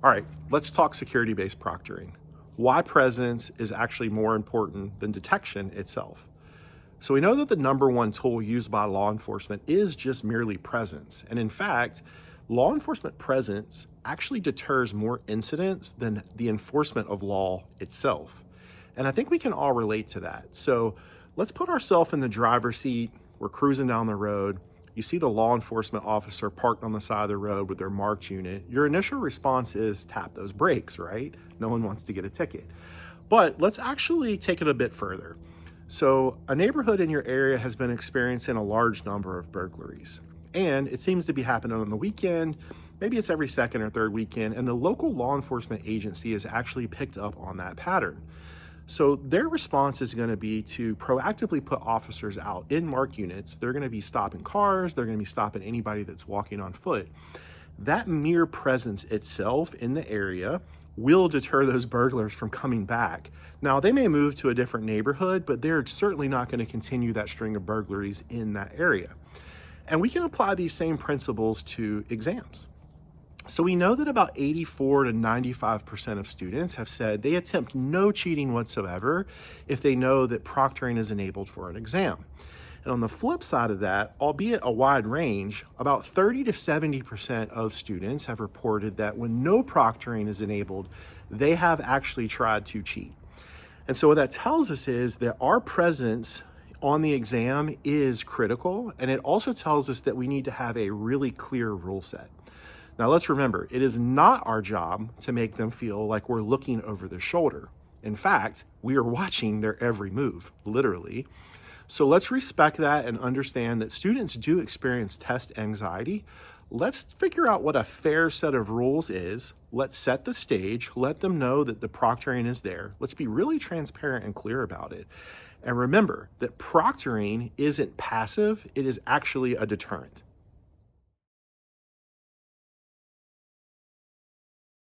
All right, let's talk security-based proctoring. Why presence is actually more important than detection itself. So we know that the number one tool used by law enforcement is just merely presence. And in fact, law enforcement presence actually deters more incidents than the enforcement of law itself. And I think we can all relate to that. So let's put ourselves in the driver's seat. We're cruising down the road. You see the law enforcement officer parked on the side of the road with their marked unit. Your initial response is tap those brakes, right? No one wants to get a ticket. But let's actually take it a bit further. So a neighborhood in your area has been experiencing a large number of burglaries, and it seems to be happening on the weekend. Maybe it's every second or third weekend, and the local law enforcement agency has actually picked up on that pattern. So their response is going to be to proactively put officers out in marked units. They're going to be stopping cars. They're going to be stopping anybody that's walking on foot. That mere presence itself in the area will deter those burglars from coming back. Now, they may move to a different neighborhood, but they're certainly not going to continue that string of burglaries in that area. And we can apply these same principles to exams. So we know that about 84 to 95% of students have said they attempt no cheating whatsoever if they know that proctoring is enabled for an exam. And on the flip side of that, albeit a wide range, about 30 to 70% of students have reported that when no proctoring is enabled, they have actually tried to cheat. And so what that tells us is that our presence on the exam is critical, and it also tells us that we need to have a really clear rule set. Now let's remember, it is not our job to make them feel like we're looking over their shoulder. In fact, we are watching their every move, literally. So let's respect that and understand that students do experience test anxiety. Let's figure out what a fair set of rules is. Let's set the stage, let them know that the proctoring is there. Let's be really transparent and clear about it. And remember that proctoring isn't passive, it is actually a deterrent.